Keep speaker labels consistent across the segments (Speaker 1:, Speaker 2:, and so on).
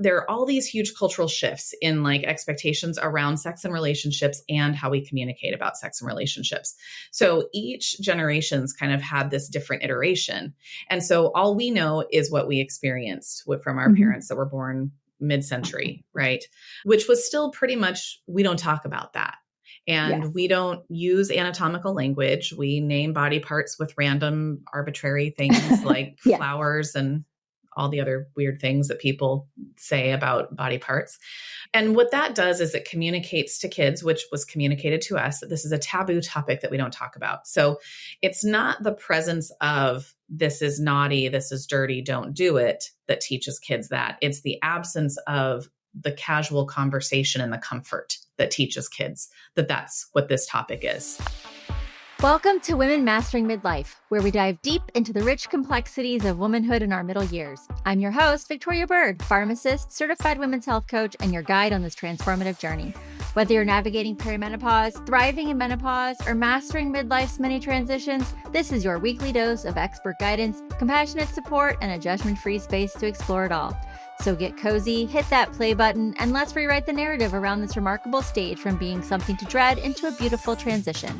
Speaker 1: there are all these huge cultural shifts in like expectations around sex and relationships and how we communicate about sex and relationships. So each generation's kind of had this different iteration. And so all we know is what we experienced from our parents that were born mid-century, right? Which was still pretty much, we don't talk about that. And we don't use anatomical language. We name body parts with random arbitrary things like flowers and all the other weird things that people say about body parts. And what that does is it communicates to kids, which was communicated to us, that this is a taboo topic that we don't talk about. So it's not the presence of this is naughty, this is dirty, don't do it, that teaches kids that. It's the absence of the casual conversation and the comfort that teaches kids that that's what this topic is.
Speaker 2: Welcome to Women Mastering Midlife, where we dive deep into the rich complexities of womanhood in our middle years. I'm your host, Victoria Bird, pharmacist, certified women's health coach, and your guide on this transformative journey. Whether you're navigating perimenopause, thriving in menopause, or mastering midlife's many transitions, this is your weekly dose of expert guidance, compassionate support, and a judgment-free space to explore it all. So get cozy, hit that play button, and let's rewrite the narrative around this remarkable stage from being something to dread into a beautiful transition.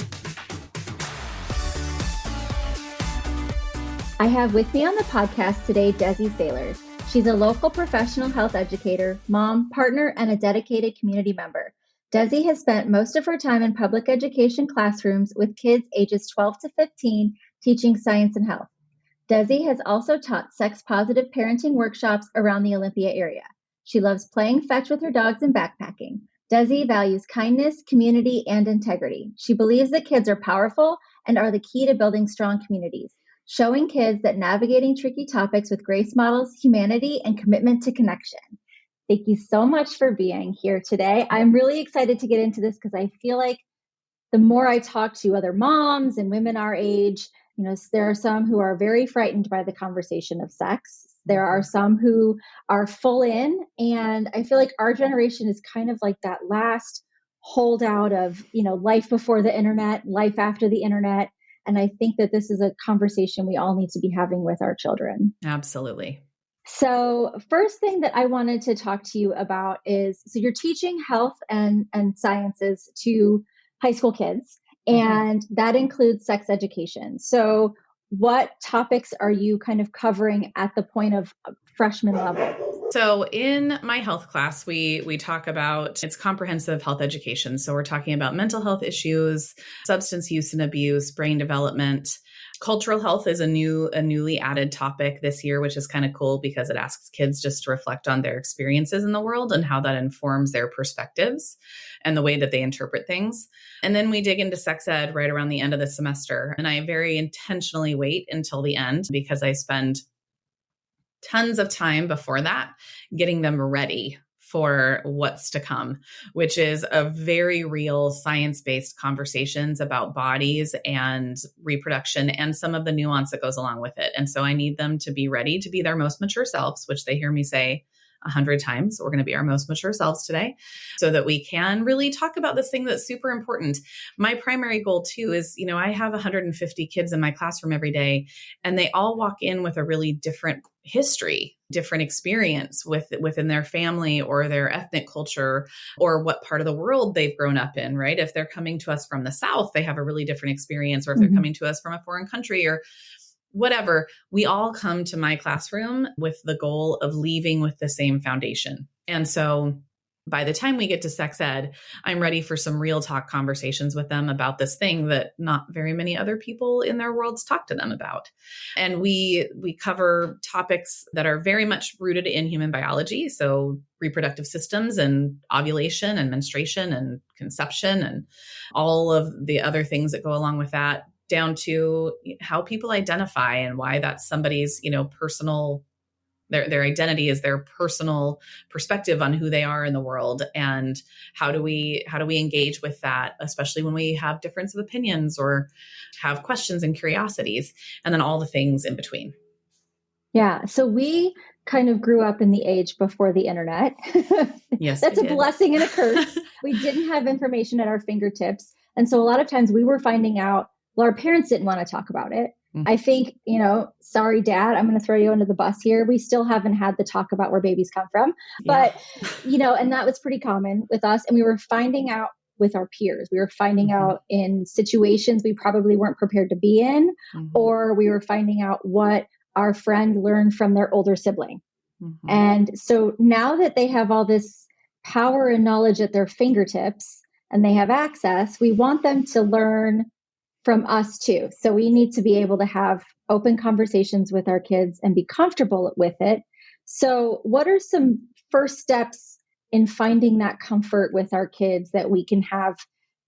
Speaker 3: I have with me on the podcast today, Desi Saylors. She's a local professional health educator, mom, partner, and a dedicated community member. Desi has spent most of her time in public education classrooms with kids ages 12 to 15, teaching science and health. Desi has also taught sex-positive parenting workshops around the Olympia area. She loves playing fetch with her dogs and backpacking. Desi values kindness, community, and integrity. She believes that kids are powerful and are the key to building strong communities, showing kids that navigating tricky topics with grace models humanity and commitment to connection. Thank you so much for being here today. I'm really excited to get into this because I feel like the more I talk to other moms and women our age, there are some who are very frightened by the conversation of sex. There are some who are full in, and I feel like our generation is kind of like that last holdout of, life before the internet, life after the internet. And I think that this is a conversation we all need to be having with our children.
Speaker 1: Absolutely.
Speaker 3: So first thing that I wanted to talk to you about is, so you're teaching health and sciences to high school kids, and that includes sex education. So what topics are you kind of covering at the point of freshman level?
Speaker 1: So in my health class, we talk about, it's comprehensive health education. So we're talking about mental health issues, substance use and abuse, brain development. Cultural health is a newly added topic this year, which is kind of cool because it asks kids just to reflect on their experiences in the world and how that informs their perspectives and the way that they interpret things. And then we dig into sex ed right around the end of the semester. And I very intentionally wait until the end because I spend tons of time before that getting them ready for what's to come, which is a very real science-based conversations about bodies and reproduction and some of the nuance that goes along with it. And so I need them to be ready to be their most mature selves, which they hear me say 100 times. We're going to be our most mature selves today so that we can really talk about this thing that's super important. My primary goal too is, I have 150 kids in my classroom every day, and they all walk in with a really different history, different experience within their family or their ethnic culture or what part of the world they've grown up in, right? If they're coming to us from the South, they have a really different experience, or if they're coming to us from a foreign country or whatever, we all come to my classroom with the goal of leaving with the same foundation. And so by the time we get to sex ed, I'm ready for some real talk conversations with them about this thing that not very many other people in their worlds talk to them about. And we cover topics that are very much rooted in human biology. So reproductive systems and ovulation and menstruation and conception and all of the other things that go along with that, down to how people identify and why that's somebody's, personal, their identity is their personal perspective on who they are in the world. And how do we engage with that, especially when we have difference of opinions or have questions and curiosities, and then all the things in between.
Speaker 3: Yeah. So we kind of grew up in the age before the internet.
Speaker 1: Yes,
Speaker 3: that's a blessing and a curse. We didn't have information at our fingertips. And so a lot of times we were finding out, well, our parents didn't want to talk about it. I think, sorry, Dad, I'm going to throw you under the bus here. We still haven't had the talk about where babies come from.
Speaker 1: Yeah.
Speaker 3: But, and that was pretty common with us. And we were finding out with our peers. We were finding out in situations we probably weren't prepared to be in, or we were finding out what our friend learned from their older sibling. And so now that they have all this power and knowledge at their fingertips and they have access, we want them to learn from us too. So we need to be able to have open conversations with our kids and be comfortable with it. So what are some first steps in finding that comfort with our kids that we can have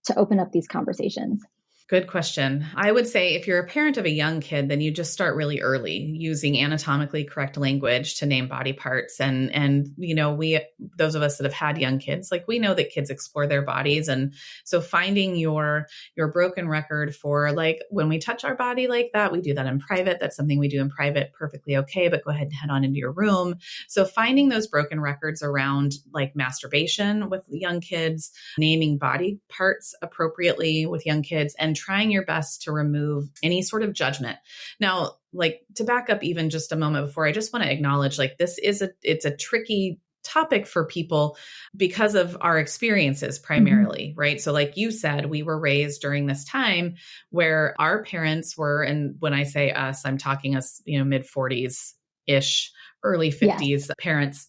Speaker 3: to open up these conversations?
Speaker 1: Good question. I would say if you're a parent of a young kid, then you just start really early using anatomically correct language to name body parts. And we, those of us that have had young kids, like we know that kids explore their bodies. And so finding your broken record for like, when we touch our body like that, we do that in private. That's something we do in private, perfectly okay, but go ahead and head on into your room. So finding those broken records around like masturbation with young kids, naming body parts appropriately with young kids, and trying your best to remove any sort of judgment. Now, like to back up even just a moment before, I just want to acknowledge like it's a tricky topic for people because of our experiences primarily, right? So like you said, we were raised during this time where our parents were, and when I say us, I'm talking us, mid 40s-ish, early 50s parents.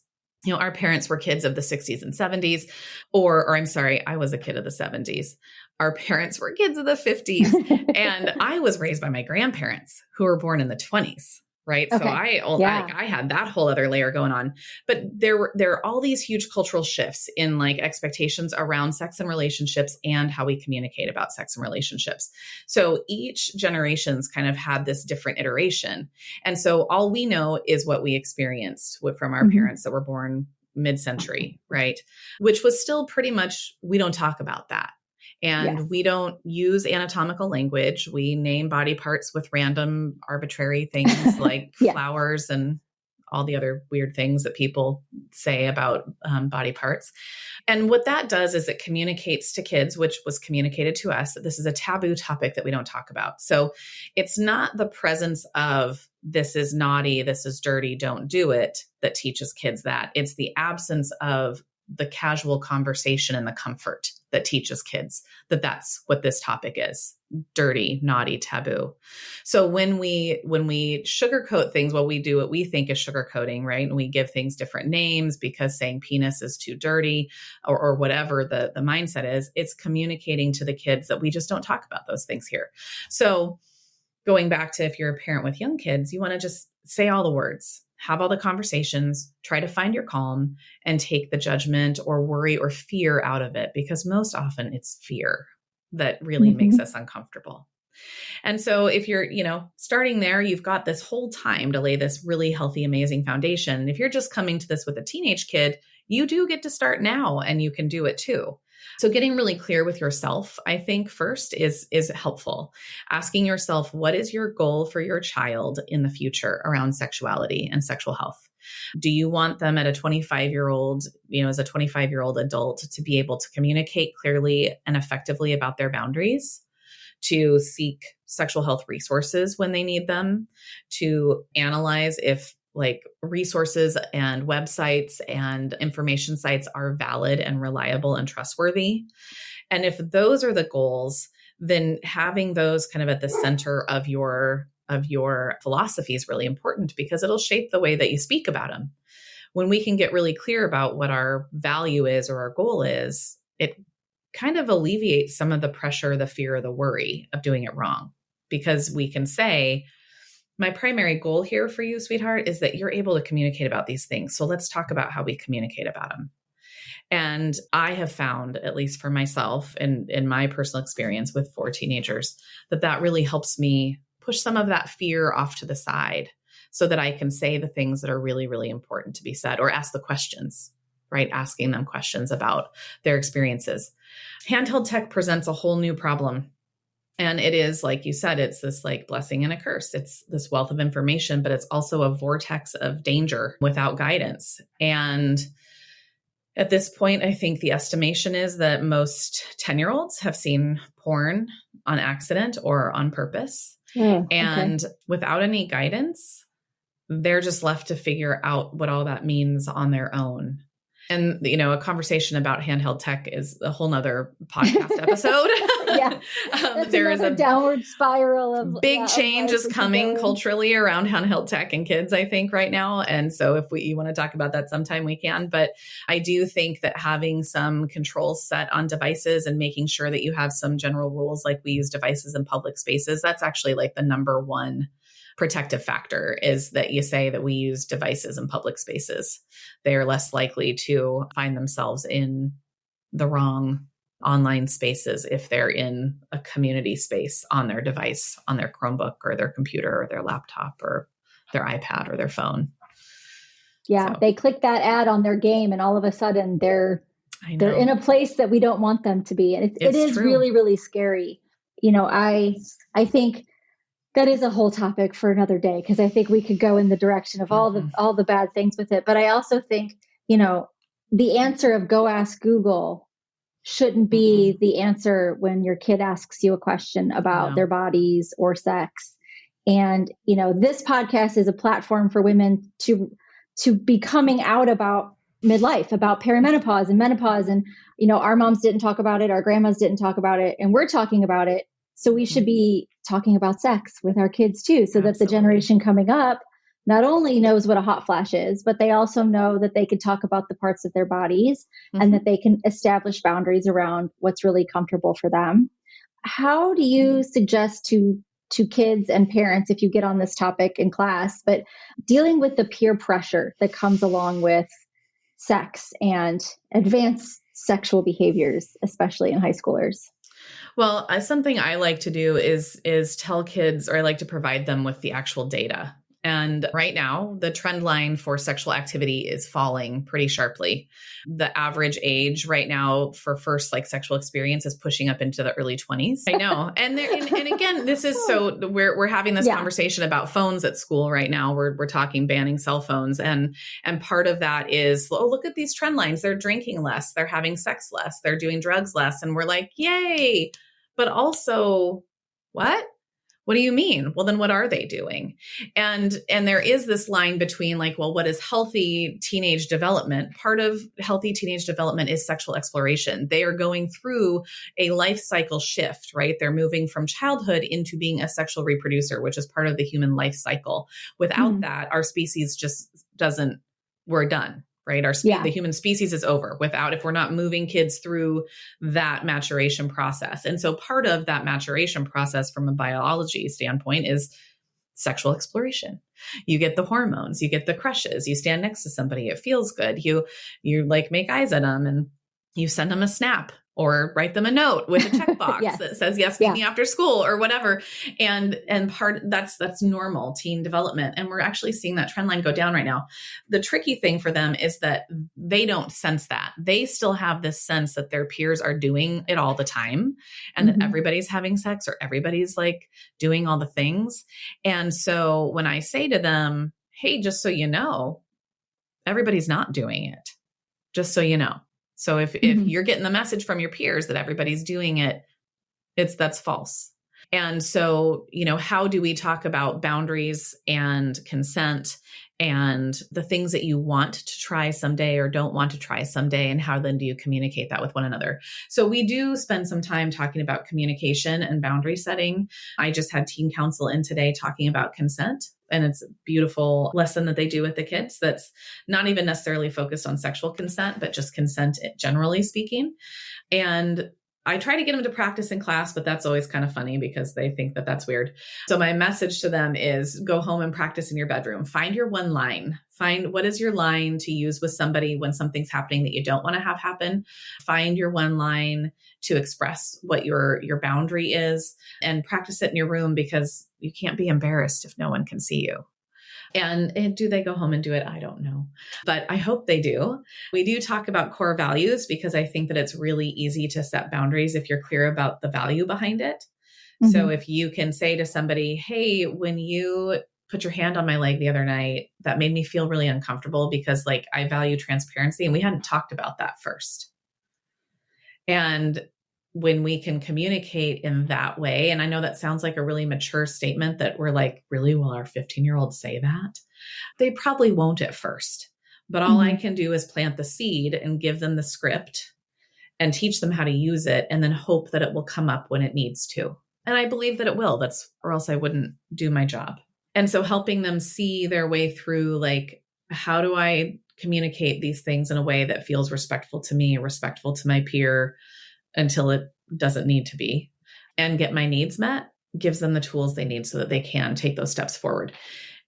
Speaker 1: Our parents were kids of the 60s and 70s, or I'm sorry, I was a kid of the 70s. Our parents were kids of the 50s. And I was raised by my grandparents who were born in the 20s. Right. Okay. So I had that whole other layer going on, but there are all these huge cultural shifts in like expectations around sex and relationships and how we communicate about sex and relationships. So each generation's kind of had this different iteration. And so all we know is what we experienced from our parents that were born mid-century, right? Which was still pretty much, we don't talk about that. And we don't use anatomical language. We name body parts with random arbitrary things like flowers and all the other weird things that people say about body parts. And what that does is it communicates to kids, which was communicated to us, that this is a taboo topic that we don't talk about. So it's not the presence of this is naughty, this is dirty, don't do it, that teaches kids that. It's the absence of the casual conversation and the comfort that teaches kids that that's what this topic is: dirty, naughty, taboo. So when we sugarcoat things, we do what we think is sugarcoating, right? And we give things different names because saying penis is too dirty or whatever the mindset is, it's communicating to the kids that we just don't talk about those things here. So going back to if you're a parent with young kids, you want to just say all the words. Have all the conversations, try to find your calm and take the judgment or worry or fear out of it, because most often it's fear that really makes us uncomfortable. And so if you're, starting there, you've got this whole time to lay this really healthy, amazing foundation. If you're just coming to this with a teenage kid, you do get to start now and you can do it too. So getting really clear with yourself, I think first is helpful. Asking yourself, what is your goal for your child in the future around sexuality and sexual health? Do you want them at a 25-year-old, as a 25-year-old adult to be able to communicate clearly and effectively about their boundaries, to seek sexual health resources when they need them, to analyze if like resources and websites and information sites are valid and reliable and trustworthy? And if those are the goals, then having those kind of at the center of your philosophy is really important, because it'll shape the way that you speak about them. When we can get really clear about what our value is or our goal is, it kind of alleviates some of the pressure, the fear, or the worry of doing it wrong, because we can say, my primary goal here for you, sweetheart, is that you're able to communicate about these things. So let's talk about how we communicate about them. And I have found, at least for myself and in my personal experience with 4 teenagers, that really helps me push some of that fear off to the side so that I can say the things that are really, really important to be said, or ask the questions, right? Asking them questions about their experiences. Handheld tech presents a whole new problem. And it is, like you said, it's this like blessing and a curse. It's this wealth of information, but it's also a vortex of danger without guidance. And at this point, I think the estimation is that most 10-year-olds have seen porn on accident or on purpose.
Speaker 3: Oh, okay.
Speaker 1: And without any guidance, they're just left to figure out what all that means on their own. And, a conversation about handheld tech is a whole nother podcast episode.
Speaker 3: Yeah.
Speaker 1: There is a
Speaker 3: downward spiral of
Speaker 1: big change is coming culturally around handheld tech and kids, I think, right now. And so if you want to talk about that sometime, we can. But I do think that having some controls set on devices and making sure that you have some general rules, like we use devices in public spaces, that's actually like the number one protective factor, is that you say that we use devices in public spaces. They are less likely to find themselves in the wrong online spaces if they're in a community space on their device, on their Chromebook or their computer or their laptop or their iPad or their phone.
Speaker 3: Yeah, so they click that ad on their game and all of a sudden they're in a place that we don't want them to be. And it is really, really scary. I think that is a whole topic for another day, because I think we could go in the direction of all the bad things with it. But I also think, the answer of go ask Google shouldn't be the answer when your kid asks you a question about their bodies or sex. And, this podcast is a platform for women to be coming out about midlife, about perimenopause and menopause. And, our moms didn't talk about it. Our grandmas didn't talk about it. And we're talking about it. So we should be talking about sex with our kids too, so that the generation coming up not only knows what a hot flash is, but they also know that they can talk about the parts of their bodies and that they can establish boundaries around what's really comfortable for them. How do you suggest to kids and parents, if you get on this topic in class, but dealing with the peer pressure that comes along with sex and advanced sexual behaviors, especially in high schoolers?
Speaker 1: Well, something I like to do is tell kids, or I like to provide them with the actual data. And right now, the trend line for sexual activity is falling pretty sharply. The average age right now for first sexual experience is pushing up into the early 20s. I know. And again, this is so we're having this conversation about phones at school right now. We're talking banning cell phones. And part of that is, look at these trend lines. They're drinking less. They're having sex less. They're doing drugs less. And we're like, yay. But also, what? What do you mean? Well, then what are they doing? And there is this line between what is healthy teenage development? Part of healthy teenage development is sexual exploration. They are going through a life cycle shift, right? They're moving from childhood into being a sexual reproducer, which is part of the human life cycle. Without that, our species just we're done. Right? The human species is over if we're not moving kids through that maturation process. And so part of that maturation process from a biology standpoint is sexual exploration. You get the hormones, you get the crushes, you stand next to somebody, it feels good. You make eyes at them and you send them a snap or write them a note with a checkbox that says, yes, meet me after school or whatever. And that's normal teen development. And we're actually seeing that trend line go down right now. The tricky thing for them is that they don't sense that. They still have this sense that their peers are doing it all the time and that everybody's having sex or everybody's doing all the things. And so when I say to them, hey, just so you know, everybody's not doing it, just so you know. So if you're getting the message from your peers that everybody's doing it, that's false. And so, how do we talk about boundaries and consent and the things that you want to try someday or don't want to try someday? And how then do you communicate that with one another? So we do spend some time talking about communication and boundary setting. I just had teen council in today talking about consent. And it's a beautiful lesson that they do with the kids that's not even necessarily focused on sexual consent, but just consent generally speaking. And I try to get them to practice in class, but that's always kind of funny because they think that that's weird. So my message to them is go home and practice in your bedroom. Find your one line. Find what is your line to use with somebody when something's happening that you don't want to have happen. Find your one line to express what your boundary is and practice it in your room, because you can't be embarrassed if no one can see you. And do they go home and do it? I don't know, but I hope they do. We do talk about core values because I think that it's really easy to set boundaries if you're clear about the value behind it. So if you can say to somebody, hey, when you put your hand on my leg the other night, that made me feel really uncomfortable because I value transparency and we hadn't talked about that first. And when we can communicate in that way, and I know that sounds like a really mature statement that we're like, really, will our 15-year-old say that? They probably won't at first, but all I can do is plant the seed and give them the script and teach them how to use it, and then hope that it will come up when it needs to. And I believe that it will. Or else I wouldn't do my job. And so helping them see their way through, like, how do I communicate these things in a way that feels respectful to me, respectful to my peer, until it doesn't need to be, and get my needs met, gives them the tools they need so that they can take those steps forward.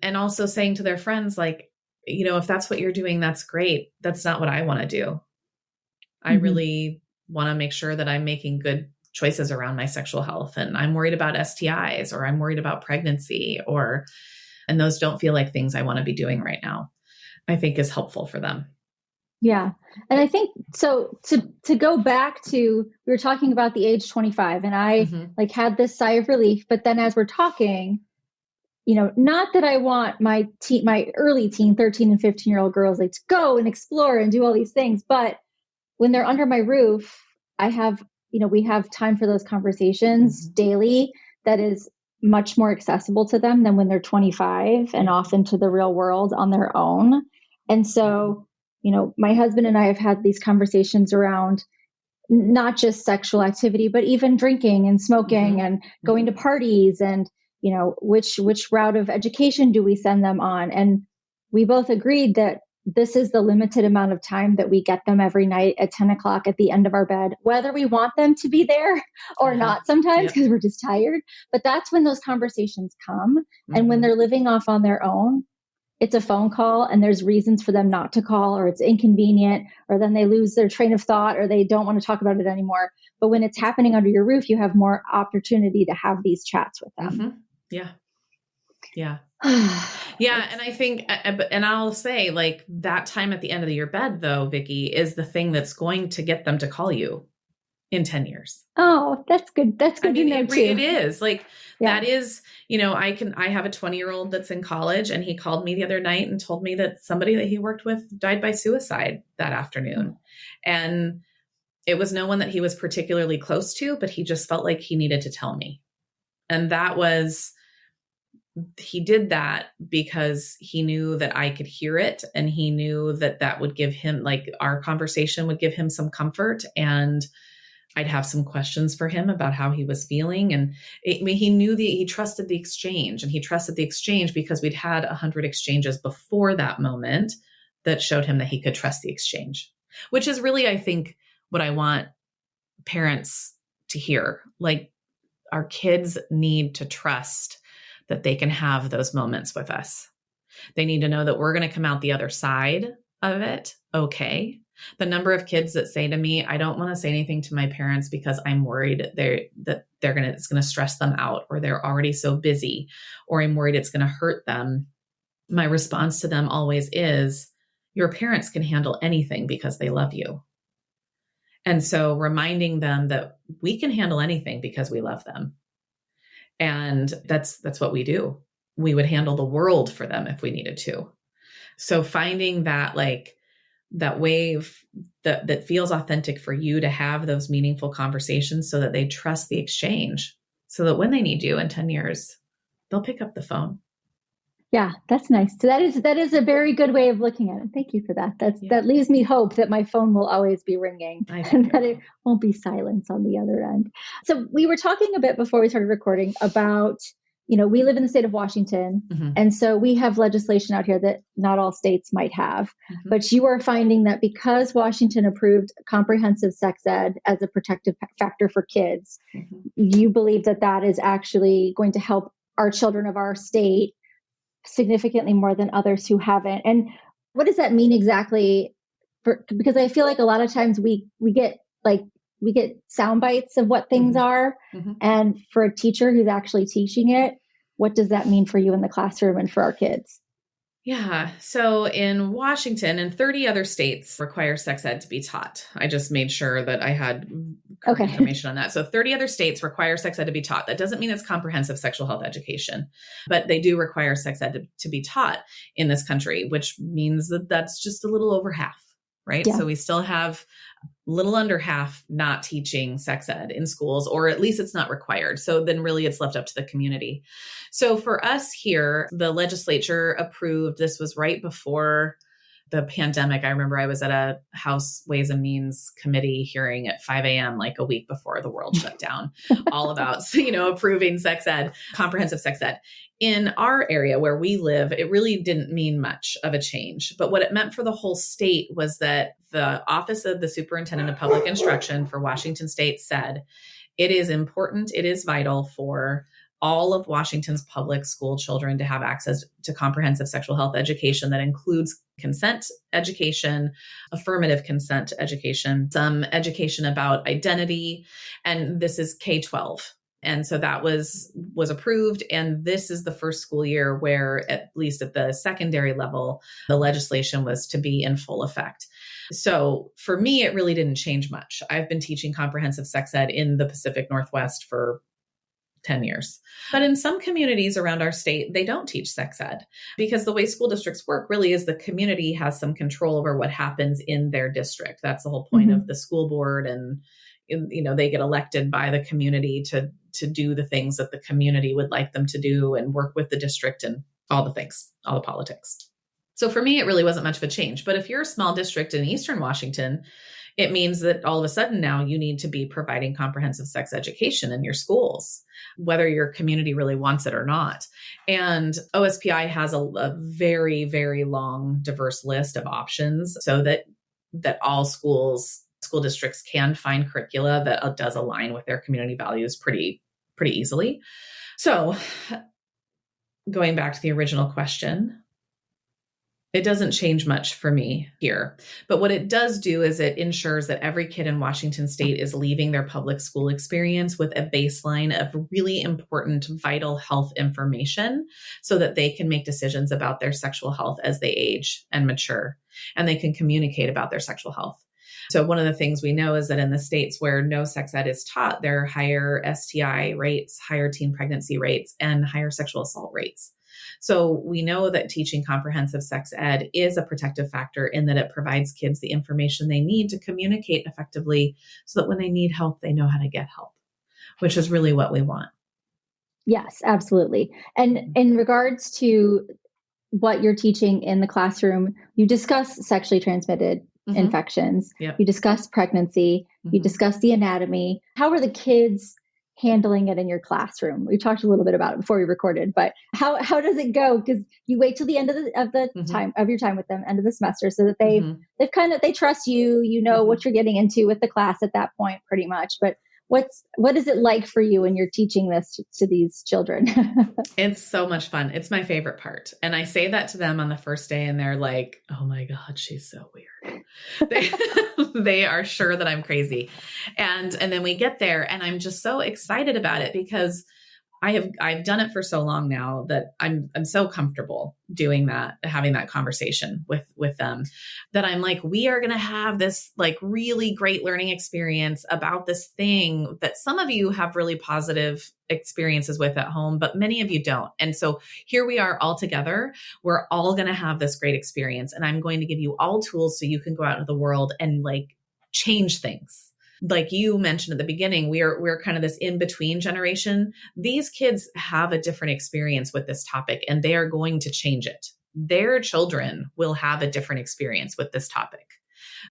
Speaker 1: And also saying to their friends, like, if that's what you're doing, that's great. That's not what I want to do. I really want to make sure that I'm making good choices around my sexual health, and I'm worried about STIs, or I'm worried about pregnancy, and those don't feel like things I want to be doing right now, I think is helpful for them.
Speaker 3: Yeah. And I think, so to go back to, we were talking about the age 25, and I like had this sigh of relief, but then as we're talking, not that I want my early teen, 13 and 15-year-old girls like to go and explore and do all these things, but when they're under my roof, I have, we have time for those conversations daily that is much more accessible to them than when they're 25 and off into the real world on their own. And so, my husband and I have had these conversations around not just sexual activity, but even drinking and smoking and going to parties, and, which route of education do we send them on? And we both agreed that this is the limited amount of time that we get them every night at 10 o'clock at the end of our bed, whether we want them to be there or not sometimes, because we're just tired. But that's when those conversations come. And when they're living off on their own, it's a phone call and there's reasons for them not to call, or it's inconvenient, or then they lose their train of thought, or they don't want to talk about it anymore. But when it's happening under your roof, you have more opportunity to have these chats with them.
Speaker 1: Yeah. Yeah. Yeah. And I think, and I'll say, like, that time at the end of your bed, though, Vicki, is the thing that's going to get them to call you in 10 years.
Speaker 3: Oh, that's good. That's good to know too.
Speaker 1: It is like, that is, I have a 20-year-old that's in college, and he called me the other night and told me that somebody that he worked with died by suicide that afternoon. And it was no one that he was particularly close to, but he just felt like he needed to tell me. And he did that because he knew that I could hear it, and he knew that would give him, like, our conversation would give him some comfort, and I'd have some questions for him about how he was feeling. And he knew he trusted the exchange, and he trusted the exchange because we'd had 100 exchanges before that moment that showed him that he could trust the exchange, which is really, I think, what I want parents to hear. Like, our kids need to trust that they can have those moments with us. They need to know that we're going to come out the other side of it okay. The number of kids that say to me, I don't want to say anything to my parents because I'm worried it's going to stress them out, or they're already so busy, or I'm worried it's going to hurt them. My response to them always is, your parents can handle anything because they love you. And so reminding them that we can handle anything because we love them. And that's what we do. We would handle the world for them if we needed to. So finding that, like, that wave that feels authentic for you to have those meaningful conversations, so that they trust the exchange, so that when they need you in 10 years, they'll pick up the phone.
Speaker 3: Yeah, that's nice. So that is a very good way of looking at it. Thank you for that. That leaves me hope that my phone will always be ringing and that it won't be silence on the other end. So we were talking a bit before we started recording about, we live in the state of Washington. And so we have legislation out here that not all states might have, but you are finding that because Washington approved comprehensive sex ed as a protective factor for kids, you believe that is actually going to help our children of our state significantly more than others who haven't. And what does that mean exactly? Because I feel like a lot of times we get sound bites of what things are. And for a teacher who's actually teaching it, what does that mean for you in the classroom and for our kids?
Speaker 1: Yeah. So in Washington and 30 other states require sex ed to be taught. I just made sure that I had information on that. So 30 other states require sex ed to be taught. That doesn't mean it's comprehensive sexual health education, but they do require sex ed to be taught in this country, which means that that's just a little over half, right? Yeah. So we still have little under half not teaching sex ed in schools, or at least it's not required. So then really it's left up to the community. So for us here, the legislature approved, this was right before the pandemic. I remember I was at a House Ways and Means committee hearing at 5 a.m., like a week before the world shut down, all about, approving sex ed, comprehensive sex ed. In our area where we live, it really didn't mean much of a change. But what it meant for the whole state was that the Office of the Superintendent of Public Instruction for Washington State said, it is important, it is vital for all of Washington's public school children to have access to comprehensive sexual health education that includes consent education, affirmative consent education, some education about identity, and this is K-12. And so that was approved. And this is the first school year where, at least at the secondary level, the legislation was to be in full effect. So for me, it really didn't change much. I've been teaching comprehensive sex ed in the Pacific Northwest for 10 years. But in some communities around our state, they don't teach sex ed, because the way school districts work really is the community has some control over what happens in their district. That's the whole point of the school board. And, they get elected by the community to do the things that the community would like them to do and work with the district and all the things, all the politics. So for me, it really wasn't much of a change. But if you're a small district in Eastern Washington, it means that all of a sudden now you need to be providing comprehensive sex education in your schools, whether your community really wants it or not. And OSPI has a very, very long, diverse list of options so that all school districts can find curricula that does align with their community values pretty easily. So going back to the original question, it doesn't change much for me here. But what it does do is it ensures that every kid in Washington State is leaving their public school experience with a baseline of really important, vital health information so that they can make decisions about their sexual health as they age and mature, and they can communicate about their sexual health. So one of the things we know is that in the states where no sex ed is taught, there are higher STI rates, higher teen pregnancy rates, and higher sexual assault rates. So we know that teaching comprehensive sex ed is a protective factor in that it provides kids the information they need to communicate effectively so that when they need help, they know how to get help, which is really what we want.
Speaker 3: Yes, absolutely. And in regards to what you're teaching in the classroom, you discuss sexually transmitted infections.
Speaker 1: Yep.
Speaker 3: You discuss pregnancy. You discuss the anatomy. How are the kids handling it in your classroom? We talked a little bit about it before we recorded, but how does it go? Because you wait till the end of the time of your time with them, end of the semester, so that they trust you. You know what you're getting into with the class at that point, pretty much. But what is it like for you when you're teaching this to these children?
Speaker 1: It's so much fun. It's my favorite part. And I say that to them on the first day and they're like, oh my God, she's so weird. They are sure that I'm crazy. And then we get there and I'm just so excited about it because I've done it for so long now that I'm so comfortable doing that, having that conversation with them, that I'm like, we are going to have this like really great learning experience about this thing that some of you have really positive experiences with at home, but many of you don't. And so here we are all together. We're all going to have this great experience. And I'm going to give you all tools so you can go out into the world and like change things. Like you mentioned at the beginning, we're kind of this in-between generation. These kids have a different experience with this topic and they are going to change it. Their children will have a different experience with this topic.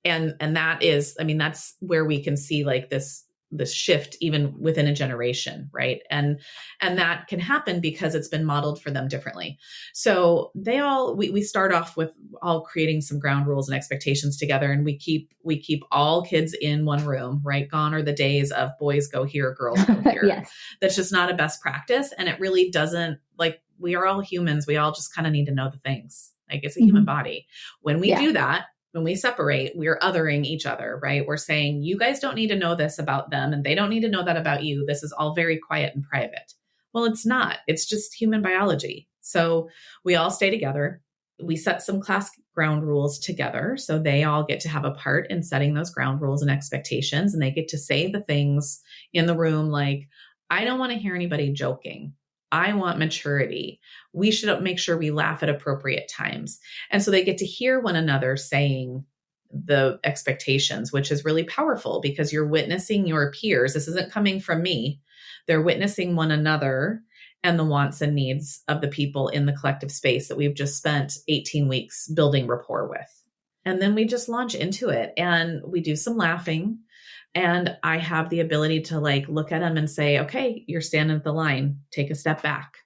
Speaker 1: And that is, I mean, that's where we can see like this shift even within a generation, right? And that can happen because it's been modeled for them differently. So we start off with all creating some ground rules and expectations together, and we keep all kids in one room, right? Gone are the days of boys go here, girls go here.
Speaker 3: Yes.
Speaker 1: That's just not a best practice, and it really doesn't, like, we are all humans. We all just kind of need to know the things. Like, it's a human body. When we do that, when we separate, we're othering each other, right? We're saying, you guys don't need to know this about them and they don't need to know that about you. This is all very quiet and private. Well, it's not. It's just human biology. So we all stay together. We set some class ground rules together. So they all get to have a part in setting those ground rules and expectations. And they get to say the things in the room like, I don't want to hear anybody joking. I want maturity. We should make sure we laugh at appropriate times. And so they get to hear one another saying the expectations, which is really powerful because you're witnessing your peers. This isn't coming from me. They're witnessing one another and the wants and needs of the people in the collective space that we've just spent 18 weeks building rapport with. And then we just launch into it and we do some laughing. And I have the ability to like look at them and say, okay, you're standing at the line, take a step back.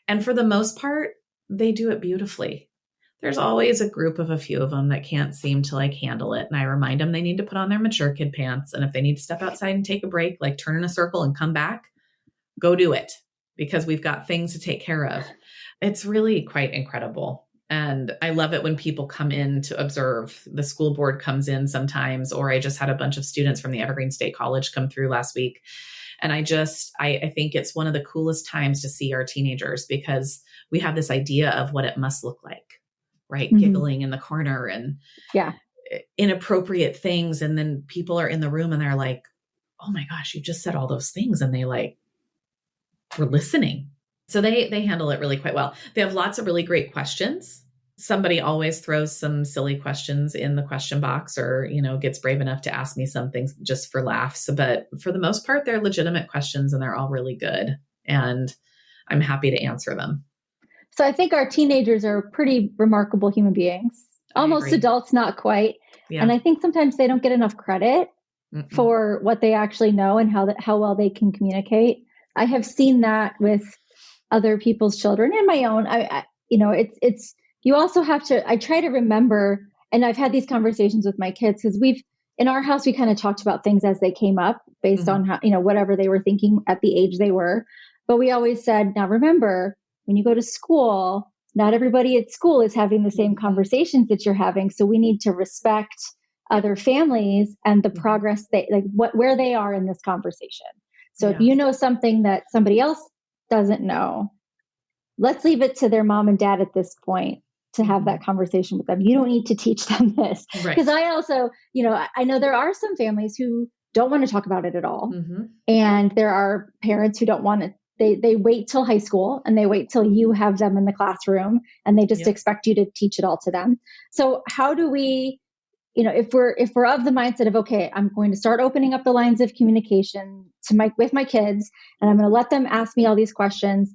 Speaker 1: And for the most part, they do it beautifully. There's always a group of a few of them that can't seem to like handle it. And I remind them they need to put on their mature kid pants. And if they need to step outside and take a break, like turn in a circle and come back, go do it because we've got things to take care of. It's really quite incredible. And I love it when people come in to observe. The school board comes in sometimes, or I just had a bunch of students from the Evergreen State College come through last week. And I think it's one of the coolest times to see our teenagers because we have this idea of what it must look like, right? Mm-hmm. Giggling in the corner and inappropriate things. And then people are in the room and they're like, oh my gosh, you just said all those things. And they like were listening. So they handle it really quite well. They have lots of really great questions. Somebody always throws some silly questions in the question box or, gets brave enough to ask me some things just for laughs. But for the most part, they're legitimate questions and they're all really good. And I'm happy to answer them.
Speaker 3: So I think our teenagers are pretty remarkable human beings, almost adults, not quite. Yeah. And I think sometimes they don't get enough credit for what they actually know and how well they can communicate. I have seen that with other people's children and my own. You also have to, I try to remember, and I've had these conversations with my kids because in our house, we kind of talked about things as they came up based on how, whatever they were thinking at the age they were. But we always said, now remember, when you go to school, not everybody at school is having the same conversations that you're having. So we need to respect other families and the progress where they are in this conversation. So if you know something that somebody else doesn't know, let's leave it to their mom and dad at this point to have that conversation with them. You don't need to teach them this. Because I also, I know there are some families who don't want to talk about it at all. Mm-hmm. And there are parents who don't want to, they wait till high school and they wait till you have them in the classroom and they just expect you to teach it all to them. So how do we, if we're of the mindset of, okay, I'm going to start opening up the lines of communication with my kids and I'm going to let them ask me all these questions.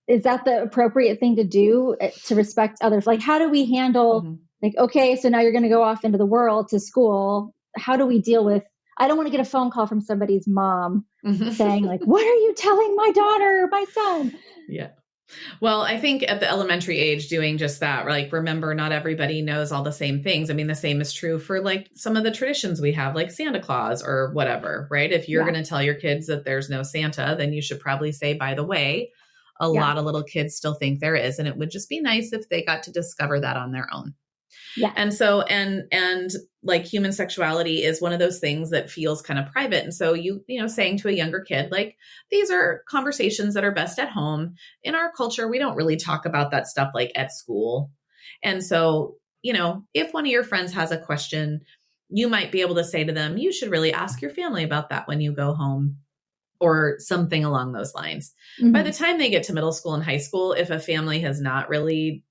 Speaker 3: Is that the appropriate thing to do to respect others? Like, how do we handle okay, so now you're going to go off into the world to school. How do we deal with, I don't want to get a phone call from somebody's mom saying like, what are you telling my daughter or my son?
Speaker 1: Yeah. Well, I think at the elementary age doing just that, like, remember, not everybody knows all the same things. I mean, the same is true for like some of the traditions we have, like Santa Claus or whatever, right? If you're going to tell your kids that there's no Santa, then you should probably say, by the way, a lot of little kids still think there is. And it would just be nice if they got to discover that on their own. Yeah. And so, and like human sexuality is one of those things that feels kind of private. And so saying to a younger kid, like, these are conversations that are best at home. In our culture, we don't really talk about that stuff like at school. And so, if one of your friends has a question, you might be able to say to them, you should really ask your family about that when you go home, or something along those lines. Mm-hmm. By the time they get to middle school and high school, if a family has not really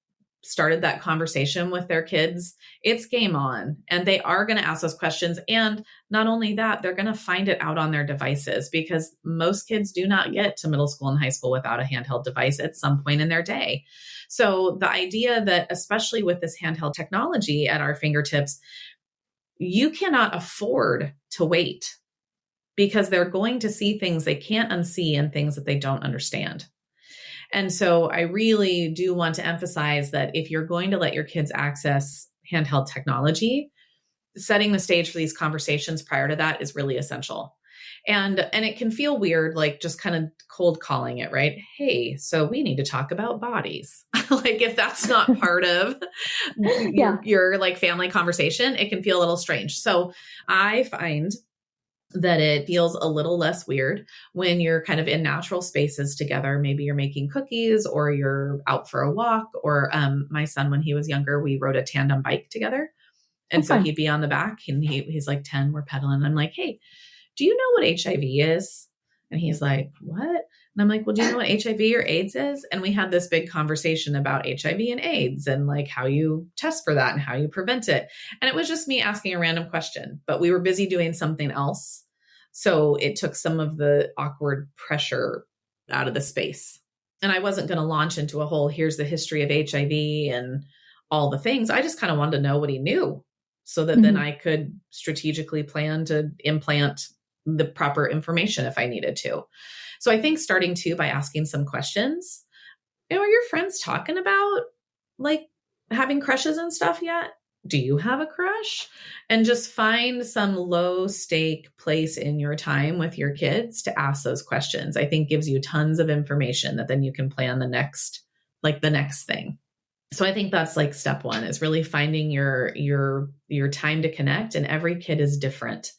Speaker 1: started that conversation with their kids, it's game on. And they are going to ask those questions. And not only that, they're going to find it out on their devices because most kids do not get to middle school and high school without a handheld device at some point in their day. So the idea that, especially with this handheld technology at our fingertips, you cannot afford to wait, because they're going to see things they can't unsee and things that they don't understand. And so I really do want to emphasize that if you're going to let your kids access handheld technology, setting the stage for these conversations prior to that is really essential. And it can feel weird, like just kind of cold calling it, right? Hey, so we need to talk about bodies. Like, if that's not part of your like family conversation, it can feel a little strange. So I find that it feels a little less weird when you're kind of in natural spaces together. Maybe you're making cookies or you're out for a walk, or my son, when he was younger, we rode a tandem bike together. And so he'd be on the back and he's like 10, we're pedaling. I'm like, hey, do you know what HIV is? And he's like, what? And And I'm like, well, do you know what HIV or AIDS is? And we had this big conversation about HIV and AIDS and like how you test for that and how you prevent it. And it was just me asking a random question, but we were busy doing something else. So it took some of the awkward pressure out of the space. And I wasn't going to launch into a whole, here's the history of HIV and all the things. I just kind of wanted to know what he knew so that then I could strategically plan to implant the proper information if I needed to. So I think starting too by asking some questions, are your friends talking about like having crushes and stuff yet? Do you have a crush? And just find some low stake place in your time with your kids to ask those questions. I think gives you tons of information that then you can plan the next thing. So I think that's like step one is really finding your time to connect. And every kid is different.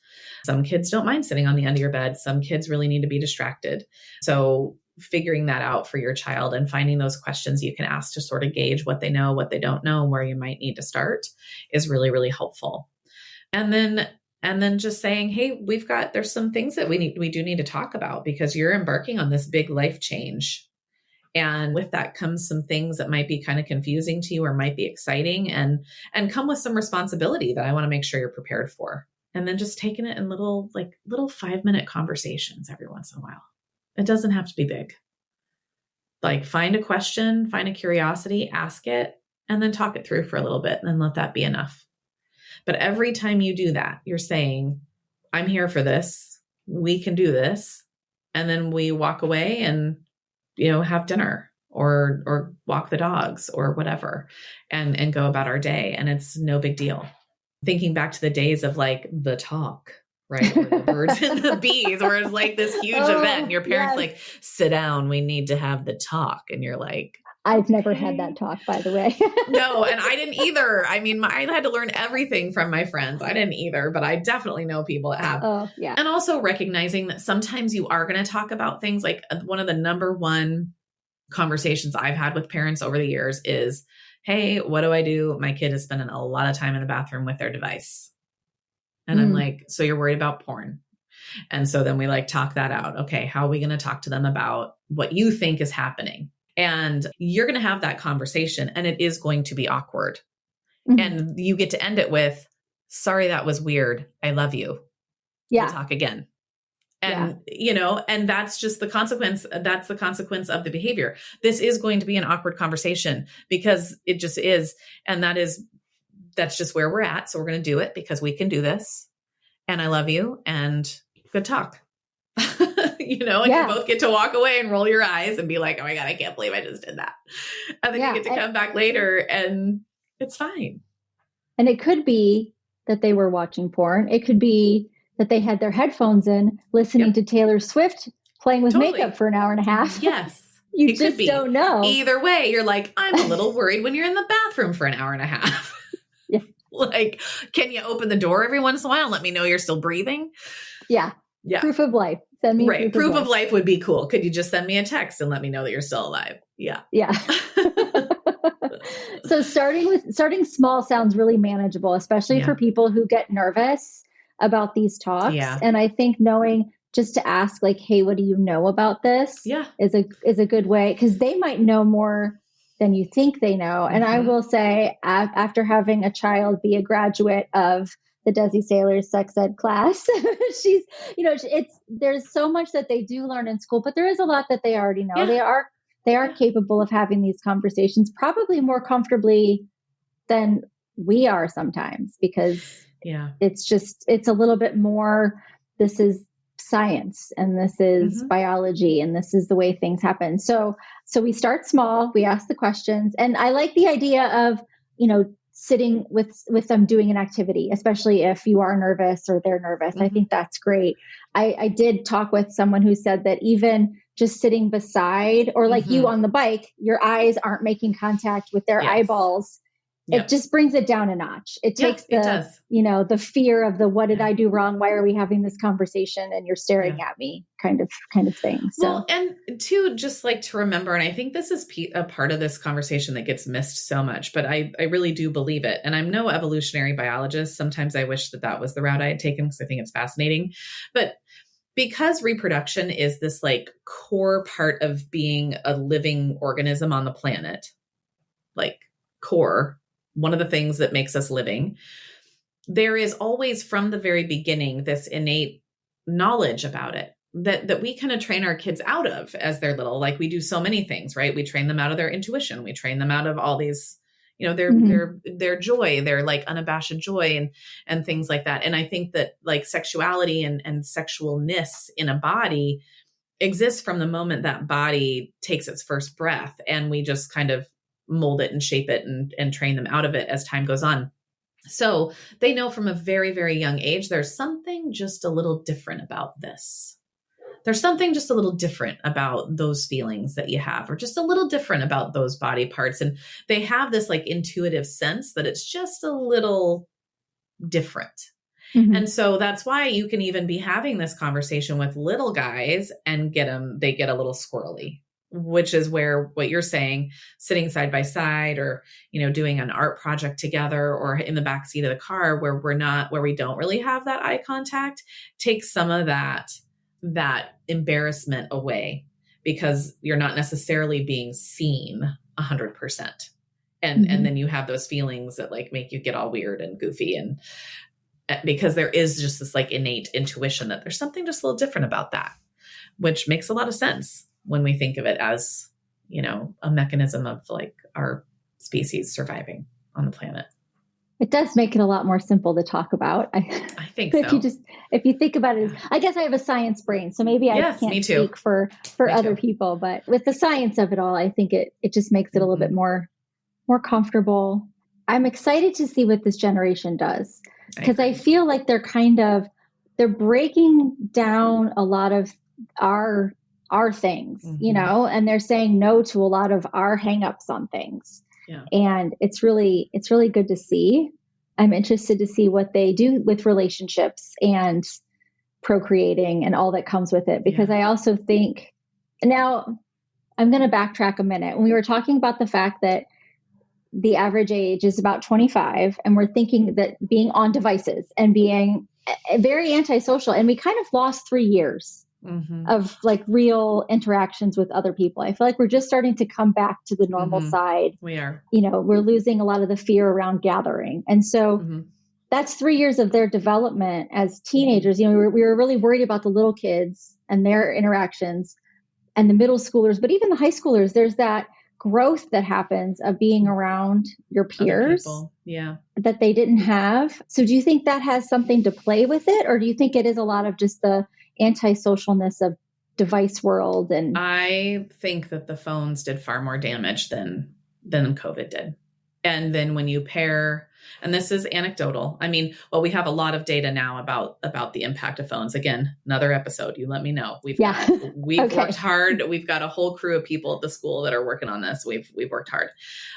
Speaker 1: Some kids don't mind sitting on the end of your bed. Some kids really need to be distracted. So figuring that out for your child and finding those questions you can ask to sort of gauge what they know, what they don't know, where you might need to start is really, really helpful. And then just saying, hey, there's some things that we do need to talk about because you're embarking on this big life change. And with that comes some things that might be kind of confusing to you or might be exciting and come with some responsibility that I want to make sure you're prepared for. And then just taking it in little 5-minute conversations every once in a while. It doesn't have to be big. Like find a question, find a curiosity, ask it, and then talk it through for a little bit and then let that be enough. But every time you do that, you're saying, I'm here for this. We can do this. And then we walk away and, have dinner or walk the dogs or whatever and go about our day. And it's no big deal. Thinking back to the days of like the talk, right? Or the birds and the bees, where it's like this huge event. And your parents like, sit down, we need to have the talk. And you're like,
Speaker 3: I've never had that talk, by the way.
Speaker 1: No, and I didn't either. I mean, I had to learn everything from my friends. I didn't either, but I definitely know people that have.
Speaker 3: Oh, yeah.
Speaker 1: And also recognizing that sometimes you are going to talk about things like one of the number one conversations I've had with parents over the years is, hey, what do I do? My kid is spending a lot of time in the bathroom with their device. And I'm like, so you're worried about porn. And so then we like talk that out. Okay, how are we going to talk to them about what you think is happening? And you're going to have that conversation and it is going to be awkward. And you get to end it with, sorry, that was weird. I love you.
Speaker 3: Yeah.
Speaker 1: We'll talk again. And, and that's just the consequence. That's the consequence of the behavior. This is going to be an awkward conversation because it just is. And that's just where we're at. So we're going to do it because we can do this. And I love you and good talk. You both get to walk away and roll your eyes and be like, oh my God, I can't believe I just did that. And then you get to come back later and it's fine.
Speaker 3: And it could be that they were watching porn. It could be that they had their headphones in listening to Taylor Swift playing with makeup for an hour and a half.
Speaker 1: Yes.
Speaker 3: You just don't know.
Speaker 1: Either way, you're like, I'm a little worried when you're in the bathroom for an hour and a half.
Speaker 3: Yeah.
Speaker 1: Like, can you open the door every once in a while and let me know you're still breathing?
Speaker 3: Yeah.
Speaker 1: Yeah.
Speaker 3: Proof of life. Send me
Speaker 1: proof of life would be cool. Could you just send me a text and let me know that you're still alive? Yeah.
Speaker 3: Yeah. So starting small sounds really manageable, especially for people who get nervous about these talks.
Speaker 1: Yeah.
Speaker 3: And I think knowing just to ask like, hey, what do you know about this?
Speaker 1: Yeah.
Speaker 3: is a good way, because they might know more than you think they know. And I will say, after having a child be a graduate of the Desi Saylors sex ed class, she's, there's so much that they do learn in school, but there is a lot that they already know.
Speaker 1: Yeah.
Speaker 3: They are capable of having these conversations probably more comfortably than we are sometimes, because it's a little bit more, this is science and this is biology and this is the way things happen. So we start small, we ask the questions. And I like the idea of, sitting with them doing an activity, especially if you are nervous or they're nervous. I think that's great. I did talk with someone who said that even just sitting beside, or like you on the bike, your eyes aren't making contact with their eyeballs. It just brings it down a notch. It takes the fear of the, what did I do wrong? Why are we having this conversation? And you're staring at me kind of thing. So,
Speaker 1: well, and two, just like to remember, and I think this is a part of this conversation that gets missed so much, but I really do believe it. And I'm no evolutionary biologist. Sometimes I wish that was the route I had taken because I think it's fascinating. But because reproduction is this like core part of being a living organism on the planet, like core, one of the things that makes us living, there is always from the very beginning this innate knowledge about it that we kind of train our kids out of as they're little. Like we do so many things, right? We train them out of their intuition. We train them out of all these, their joy, their like unabashed joy and things like that. And I think that like sexuality and sexualness in a body exists from the moment that body takes its first breath, and we just kind of mold it and shape it and train them out of it as time goes on. So they know from a very, very young age, there's something just a little different about this. There's something just a little different about those feelings that you have, or just a little different about those body parts. And they have this like intuitive sense that it's just a little different. Mm-hmm. And so that's why you can even be having this conversation with little guys and they get a little squirrely, which is where what you're saying, sitting side by side or, doing an art project together or in the backseat of the car where we don't really have that eye contact, takes some of that embarrassment away, because you're not necessarily being seen 100%. And then you have those feelings that like make you get all weird and goofy, and because there is just this like innate intuition that there's something just a little different about that, which makes a lot of sense when we think of it as, a mechanism of like our species surviving on the planet.
Speaker 3: It does make it a lot more simple to talk about. I
Speaker 1: think so.
Speaker 3: If you think about it, I guess I have a science brain, so maybe I can't speak for other people, but with the science of it all, I think it just makes it a little bit more comfortable. I'm excited to see what this generation does, because I feel like they're breaking down a lot of our things, and they're saying no to a lot of our hangups on things. Yeah. And it's really good to see. I'm interested to see what they do with relationships and procreating and all that comes with it, because I also think, now I'm going to backtrack a minute. When we were talking about the fact that the average age is about 25, and we're thinking that being on devices and being very antisocial, and we kind of lost 3 years of like real interactions with other people. I feel like we're just starting to come back to the normal side.
Speaker 1: We are.
Speaker 3: We're losing a lot of the fear around gathering. And so that's 3 years of their development as teenagers. We were really worried about the little kids and their interactions and the middle schoolers, but even the high schoolers, there's that growth that happens of being around your peers that they didn't have. So do you think that has something to play with it? Or do you think it is a lot of just the antisocialness of device world? And
Speaker 1: I think that the phones did far more damage than COVID did. And then when you pair, and this is anecdotal, we have a lot of data now about the impact of phones. Again, another episode, you let me know. We've worked hard. We've got a whole crew of people at the school that are working on this. We've worked hard.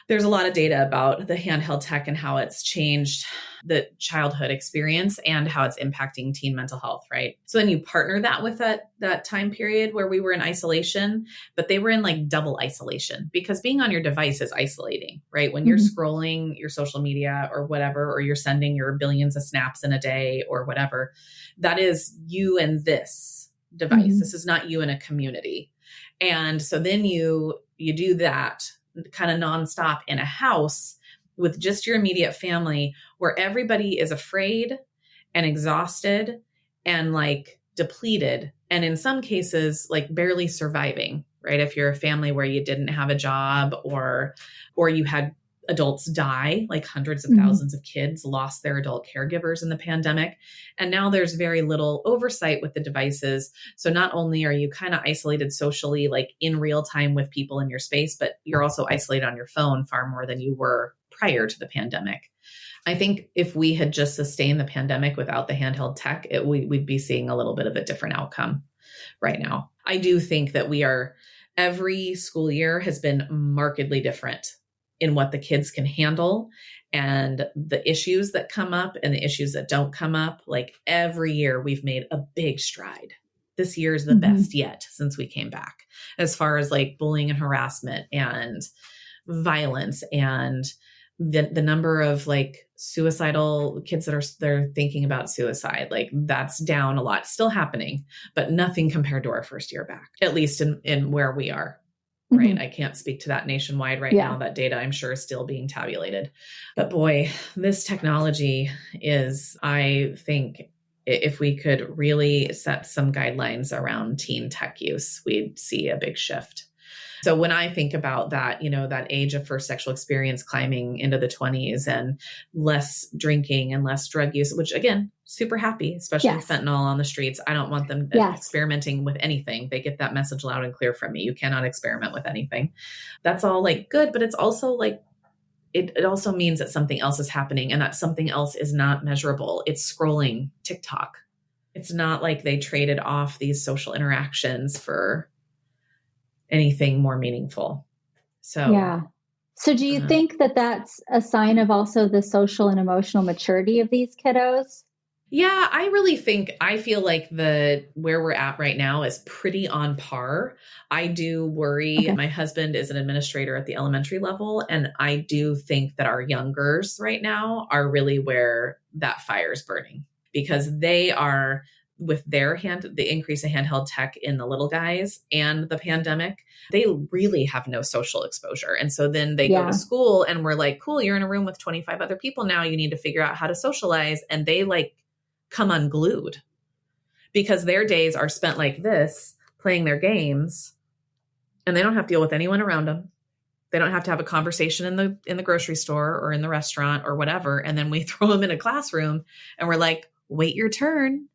Speaker 1: There's a lot of data about the handheld tech and how it's changed the childhood experience and how it's impacting teen mental health, right? So then you partner that with that time period where we were in isolation, but they were in like double isolation, because being on your device is isolating, right? When you're scrolling your social media or whatever, or you're sending your billions of snaps in a day or whatever, that is you and this device. This is not you in a community. And so then you do that kind of nonstop in a house with just your immediate family, where everybody is afraid and exhausted and like depleted. And in some cases, like barely surviving, right? If you're a family where you didn't have a job or you had adults die, like hundreds of thousands of kids lost their adult caregivers in the pandemic. And now there's very little oversight with the devices. So not only are you kind of isolated socially, like in real time with people in your space, but you're also isolated on your phone far more than you were prior to the pandemic. I think if we had just sustained the pandemic without the handheld tech, we'd be seeing a little bit of a different outcome right now. I do think that every school year has been markedly different in what the kids can handle and the issues that come up and the issues that don't come up. Like every year we've made a big stride. This year is the best yet since we came back, as far as like bullying and harassment and violence and the number of like suicidal kids that they're thinking about suicide, like that's down a lot, still happening, but nothing compared to our first year back, at least in where we are. Right. I can't speak to that nationwide right now. That data, I'm sure, is still being tabulated. But boy, this technology is, I think, if we could really set some guidelines around teen tech use, we'd see a big shift. So when I think about that, that age of first sexual experience climbing into the 20s and less drinking and less drug use, which again, super happy, especially with fentanyl on the streets. I don't want them experimenting with anything. They get that message loud and clear from me. You cannot experiment with anything. That's all like good, but it's also like, it also means that something else is happening, and that something else is not measurable. It's scrolling TikTok. It's not like they traded off these social interactions for anything more meaningful. So
Speaker 3: do you think that that's a sign of also the social and emotional maturity of these kiddos?
Speaker 1: Yeah, I feel like where we're at right now is pretty on par. I do worry. My husband is an administrator at the elementary level, and I do think that our youngers right now are really where that fire's burning, because they are, with the increase in handheld tech in the little guys and the pandemic, they really have no social exposure. And so then they go to school and we're like, cool, you're in a room with 25 other people now. You need to figure out how to socialize. And they like come unglued because their days are spent like this, playing their games, and they don't have to deal with anyone around them. They don't have to have a conversation in the grocery store or in the restaurant or whatever. And then we throw them in a classroom and we're like, wait your turn.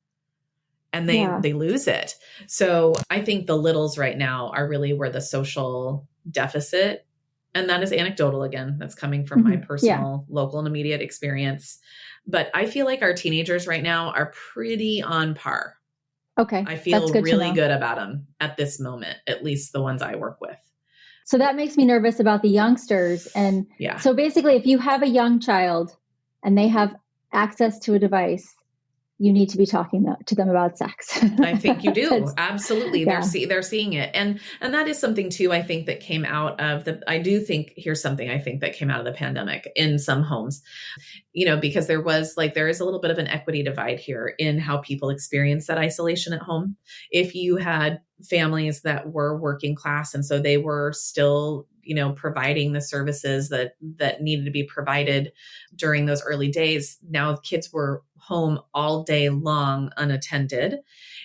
Speaker 1: And they lose it. So I think the littles right now are really where the social deficit, and that is anecdotal again, that's coming from my personal local and immediate experience. But I feel like our teenagers right now are pretty on par.
Speaker 3: Okay.
Speaker 1: I feel really good about them at this moment, at least the ones I work with.
Speaker 3: So that makes me nervous about the youngsters. And so basically, if you have a young child and they have access to a device, you need to be talking to them about sex.
Speaker 1: I think you do. Absolutely. They're seeing it. And that is something too, I think, that came out of here's something I think that came out of the pandemic in some homes, because there is a little bit of an equity divide here in how people experience that isolation at home. If you had families that were working class, and so they were still, providing the services that needed to be provided during those early days. Now kids were home all day long unattended.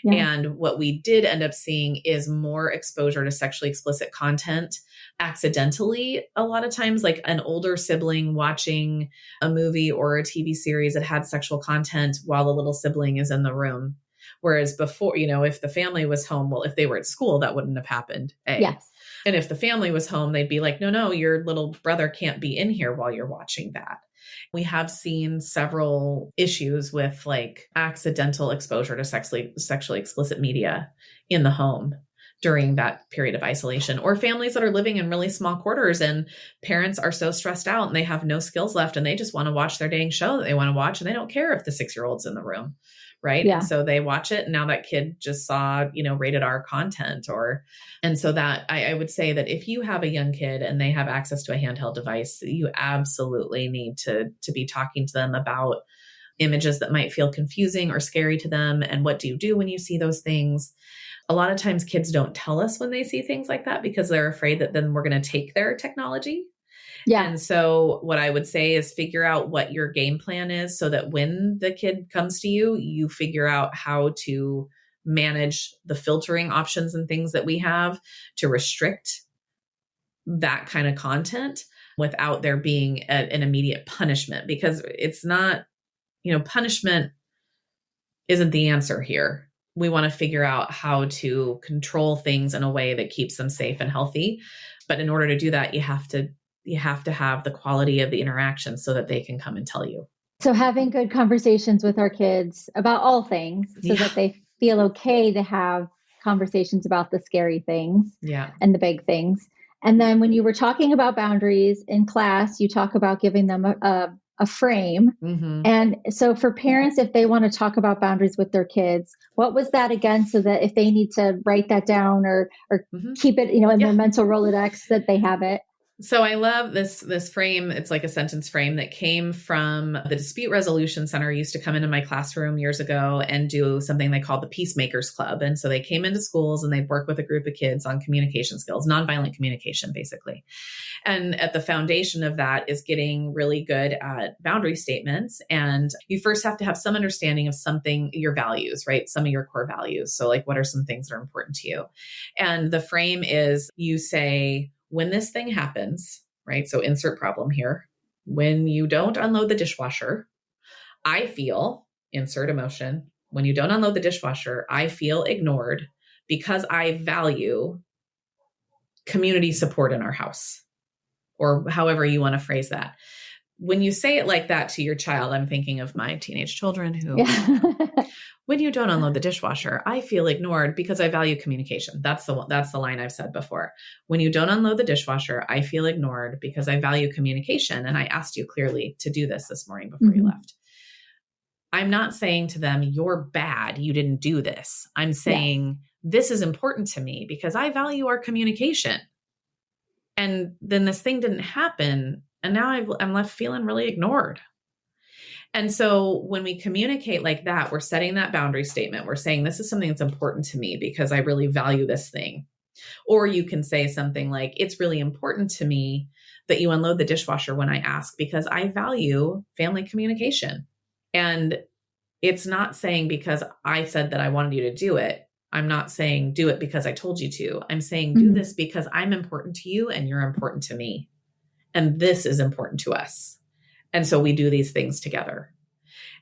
Speaker 1: Yeah. And what we did end up seeing is more exposure to sexually explicit content accidentally. A lot of times, like an older sibling watching a movie or a TV series that had sexual content while the little sibling is in the room. Whereas before, if the family was home, well, if they were at school, that wouldn't have happened. Yes. And if the family was home, they'd be like, no, your little brother can't be in here while you're watching that. We have seen several issues with like accidental exposure to sexually explicit media in the home during that period of isolation, or families that are living in really small quarters and parents are so stressed out and they have no skills left and they just want to watch their dang show that they want to watch. And they don't care if the 6-year-old's in the room. Right. Yeah. And so they watch it. And now that kid just saw, rated R content and so that I would say that if you have a young kid and they have access to a handheld device, you absolutely need to be talking to them about images that might feel confusing or scary to them. And what do you do when you see those things? A lot of times kids don't tell us when they see things like that because they're afraid that then we're going to take their technology. Yeah. And so what I would say is figure out what your game plan is so that when the kid comes to you, you figure out how to manage the filtering options and things that we have to restrict that kind of content without there being an immediate punishment, because it's not, punishment isn't the answer here. We want to figure out how to control things in a way that keeps them safe and healthy. But in order to do that, you have to have the quality of the interaction so that they can come and tell you.
Speaker 3: So having good conversations with our kids about all things so that they feel okay to have conversations about the scary things and the big things. And then when you were talking about boundaries in class, you talk about giving them a frame. Mm-hmm. And so for parents, if they want to talk about boundaries with their kids, what was that again? So that if they need to write that down or keep it, in their mental Rolodex, that they have it.
Speaker 1: So I love this frame. It's like a sentence frame that came from the Dispute Resolution Center. I used to come into my classroom years ago and do something they called the Peacemakers Club. And so they came into schools and they'd work with a group of kids on communication skills, nonviolent communication, basically. And at the foundation of that is getting really good at boundary statements. And you first have to have some understanding of something, your values, right? Some of your core values. So like, what are some things that are important to you? And the frame is you say, when this thing happens, right? So insert problem here. When you don't unload the dishwasher, I feel, insert emotion. When you don't unload the dishwasher, I feel ignored because I value community support in our house, or however you want to phrase that. When you say it like that to your child, I'm thinking of my teenage children who, when you don't unload the dishwasher, I feel ignored because I value communication. That's the line I've said before. When you don't unload the dishwasher, I feel ignored because I value communication. And I asked you clearly to do this morning before you left. I'm not saying to them, you're bad, you didn't do this. I'm saying this is important to me because I value our communication. And then this thing didn't happen. And now I'm left feeling really ignored. And so when we communicate like that, we're setting that boundary statement. We're saying, this is something that's important to me because I really value this thing. Or you can say something like, it's really important to me that you unload the dishwasher when I ask because I value family communication. And it's not saying because I said that I wanted you to do it. I'm not saying do it because I told you to. I'm saying do this because I'm important to you and you're important to me. And this is important to us. And so we do these things together.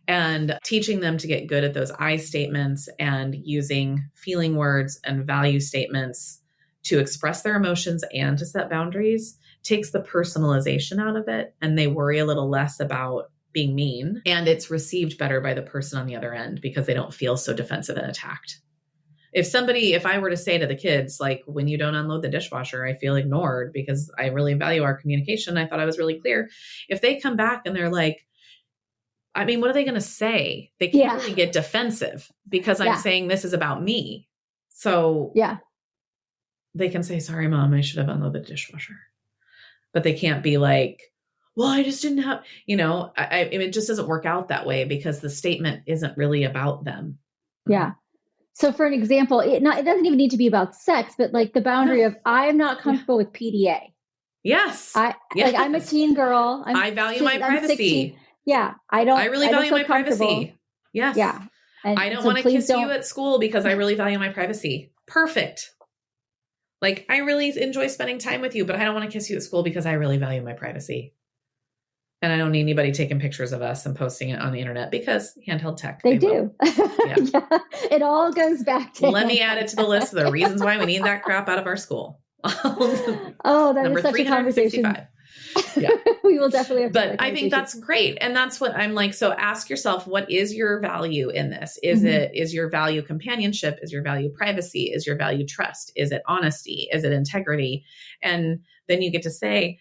Speaker 1: And teaching them to get good at those I statements and using feeling words and value statements to express their emotions and to set boundaries takes the personalization out of it. And they worry a little less about being mean. And it's received better by the person on the other end because they don't feel so defensive and attacked. If I were to say to the kids, like, when you don't unload the dishwasher, I feel ignored because I really value our communication. I thought I was really clear. If they come back and they're like, I mean, what are they going to say? They can't really get defensive because I'm saying this is about me. So they can say, sorry, Mom, I should have unloaded the dishwasher. But they can't be like, well, I just didn't have, it just doesn't work out that way because the statement isn't really about them.
Speaker 3: Yeah. So for an example, it doesn't even need to be about sex, but like the boundary of I'm not comfortable with PDA.
Speaker 1: Yes.
Speaker 3: Like I'm a teen girl.
Speaker 1: I value my privacy.
Speaker 3: Yeah.
Speaker 1: I really value my privacy. Yes.
Speaker 3: Yeah. And
Speaker 1: I don't want to kiss you at school because I really value my privacy. Perfect. Like I really enjoy spending time with you, but I don't want to kiss you at school because I really value my privacy. And I don't need anybody taking pictures of us and posting it on the internet because handheld tech.
Speaker 3: They do. It all goes back to.
Speaker 1: Let me add it to the list of the reasons why we need that crap out of our school.
Speaker 3: Oh, that is such a conversation.
Speaker 1: Yeah.
Speaker 3: We will definitely have to.
Speaker 1: But I think that's great. And that's what I'm like. So ask yourself, what is your value in this? Is your value companionship? Is your value privacy? Is your value trust? Is it honesty? Is it integrity? And then you get to say,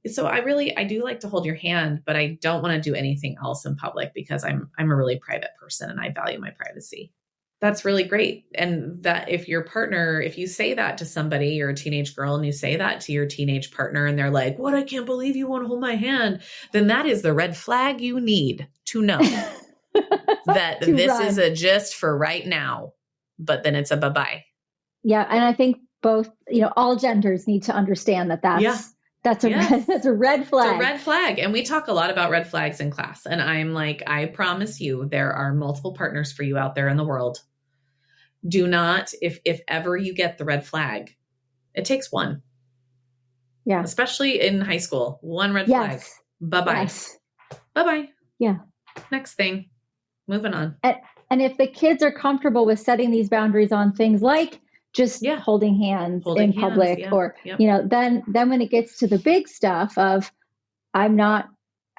Speaker 1: so I do like to hold your hand, but I don't want to do anything else in public because I'm a really private person and I value my privacy. That's really great. And that if you say that to somebody, you're a teenage girl and you say that to your teenage partner and they're like, what, I can't believe you want to hold my hand. Then that is the red flag you need to know that this is a just for right now, but then it's a bye-bye.
Speaker 3: Yeah. And I think both, all genders need to understand that that's a red flag.
Speaker 1: It's a red flag. And we talk a lot about red flags in class. And I'm like, I promise you, there are multiple partners for you out there in the world. Do not, if ever you get the red flag, it takes one.
Speaker 3: Yeah.
Speaker 1: Especially in high school, one red flag. Bye-bye.
Speaker 3: Yes.
Speaker 1: Bye-bye.
Speaker 3: Yeah.
Speaker 1: Next thing. Moving on.
Speaker 3: And if the kids are comfortable with setting these boundaries on things like just holding hands in public or, then when it gets to the big stuff of I'm not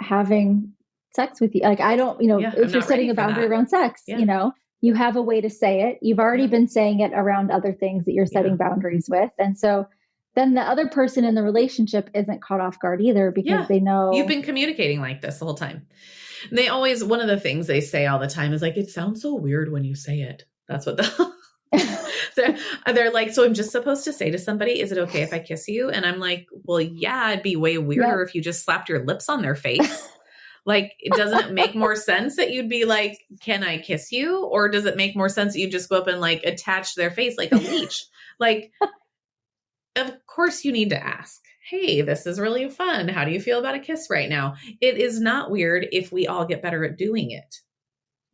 Speaker 3: having sex with you, like, I don't, if you're setting a boundary around sex, you have a way to say it. You've already been saying it around other things that you're setting boundaries with. And so then the other person in the relationship isn't caught off guard either because they know
Speaker 1: you've been communicating like this the whole time. One of the things they say all the time is like, it sounds so weird when you say it. That's what they're like, so I'm just supposed to say to somebody, is it okay if I kiss you? And I'm like, well, yeah, it'd be way weirder if you just slapped your lips on their face. Like, doesn't it make more sense that you'd be like, can I kiss you? Or does it make more sense that you just go up and like attach their face like a leech? Like, of course you need to ask, hey, this is really fun. How do you feel about a kiss right now? It is not weird if we all get better at doing it.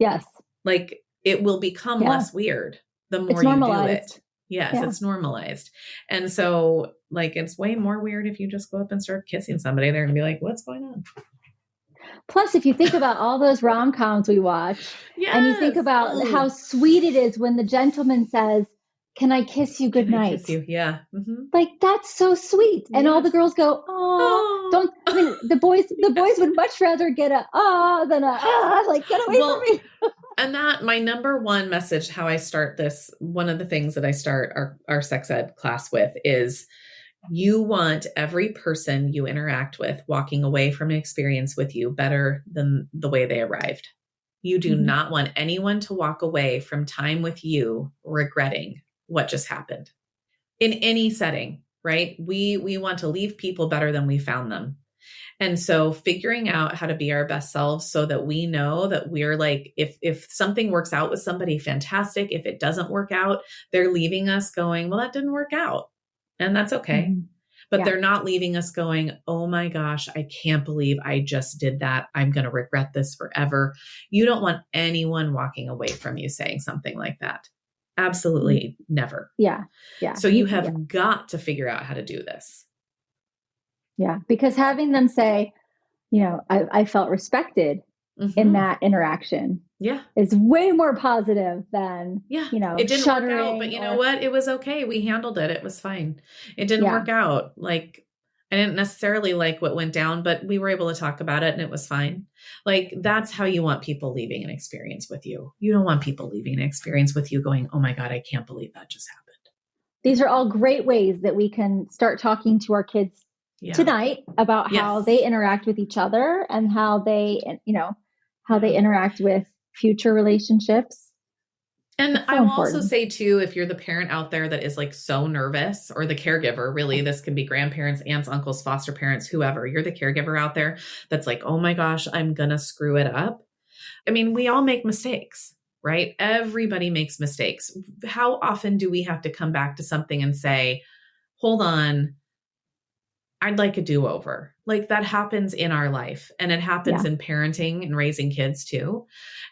Speaker 3: Yes.
Speaker 1: Like, it will become less weird the more
Speaker 3: It's
Speaker 1: you do
Speaker 3: normalized.
Speaker 1: it. Yes, it's normalized. And so like, it's way more weird if you just go up and start kissing somebody. They're gonna be like, what's going on?
Speaker 3: Plus, if you think about all those rom-coms we watch, and you think about how sweet it is when the gentleman says, can I kiss you goodnight?
Speaker 1: Kiss you? Yeah. Mm-hmm.
Speaker 3: Like, that's so sweet. And all the girls go, oh, I mean, the boys would much rather get a, than a, like, get away from me.
Speaker 1: And that, my number one message, how I start this, one of the things that I start our sex ed class with is, you want every person you interact with walking away from an experience with you better than the way they arrived. You do not want anyone to walk away from time with you regretting what just happened in any setting, right? We want to leave people better than we found them. And so figuring out how to be our best selves so that we know that we're like, if something works out with somebody, fantastic. If it doesn't work out, they're leaving us going, well, that didn't work out. And that's okay. But they're not leaving us going, oh my gosh, I can't believe I just did that. I'm going to regret this forever. You don't want anyone walking away from you saying something like that. Absolutely never.
Speaker 3: Yeah.
Speaker 1: So you have got to figure out how to do this.
Speaker 3: Yeah. Because having them say, I felt respected in that interaction.
Speaker 1: Yeah.
Speaker 3: Is way more positive than,
Speaker 1: it didn't work out, but you know what? It was okay. We handled it. It was fine. It didn't work out. Like, I didn't necessarily like what went down, but we were able to talk about it and it was fine. Like, that's how you want people leaving an experience with you. You don't want people leaving an experience with you going, oh my God, I can't believe that just happened.
Speaker 3: These are all great ways that we can start talking to our kids tonight about how they interact with each other and how they, how they interact with future relationships.
Speaker 1: And I will also say too, if you're the parent out there that is like so nervous, or the caregiver, really, this can be grandparents, aunts, uncles, foster parents, whoever, you're the caregiver out there that's like, oh my gosh, I'm going to screw it up. I mean, we all make mistakes, right? Everybody makes mistakes. How often do we have to come back to something and say, hold on, I'd like a do-over? Like, that happens in our life, and it happens in parenting and raising kids too.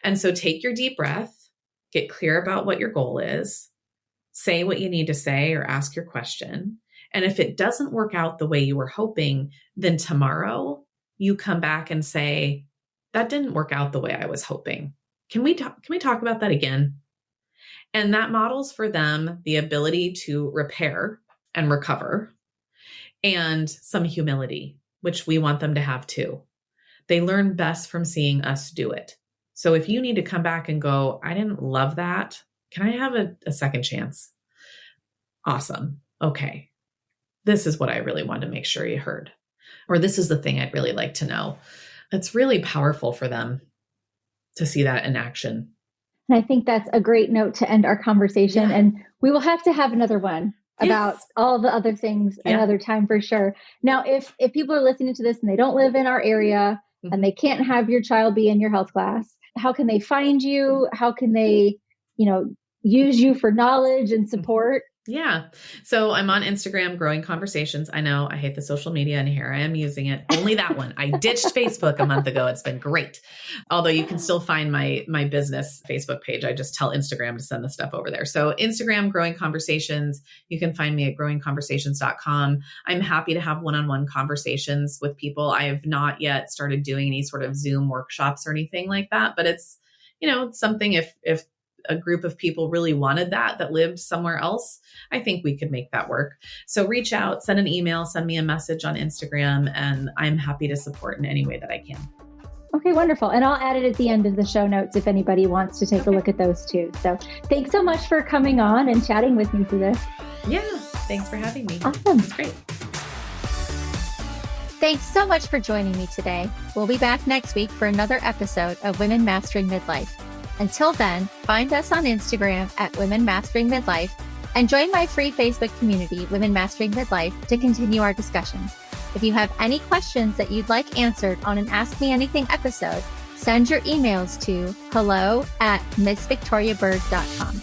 Speaker 1: And so take your deep breath, get clear about what your goal is, say what you need to say or ask your question. And if it doesn't work out the way you were hoping, then tomorrow you come back and say, that didn't work out the way I was hoping. Can we talk about that again? And that models for them the ability to repair and recover, and some humility, which we want them to have too. They learn best from seeing us do it. So if you need to come back and go, I didn't love that. Can I have a second chance? Awesome. Okay. This is what I really wanted to make sure you heard. Or this is the thing I'd really like to know. It's really powerful for them to see that in action.
Speaker 3: And I think that's a great note to end our conversation. Yeah. And we will have to have another one about all the other things another time for sure. Now, if people are listening to this and they don't live in our area and they can't have your child be in your health class, how can they find you? How can they, use you for knowledge and support?
Speaker 1: Yeah. So I'm on Instagram, Growing Conversations. I know I hate the social media, and here I am using it. Only that one. I ditched Facebook a month ago. It's been great. Although you can still find my business Facebook page. I just tell Instagram to send the stuff over there. So Instagram, Growing Conversations. You can find me at growingconversations.com. I'm happy to have one-on-one conversations with people. I have not yet started doing any sort of Zoom workshops or anything like that, but it's, it's something if a group of people really wanted that lived somewhere else, I think we could make that work. So reach out, send an email, send me a message on Instagram, and I'm happy to support in any way that I can.
Speaker 3: Okay, wonderful. And I'll add it at the end of the show notes if anybody wants to take a look at those too. So thanks so much for coming on and chatting with me through this.
Speaker 1: Yeah, thanks for having me.
Speaker 3: Awesome.
Speaker 1: It's great.
Speaker 2: Thanks so much for joining me today. We'll be back next week for another episode of Women Mastering Midlife. Until then, find us on Instagram at Women Mastering Midlife And join my free Facebook community, Women Mastering Midlife, to continue our discussions. If you have any questions that you'd like answered on an Ask Me Anything episode, send your emails to hello@missvictoriabird.com.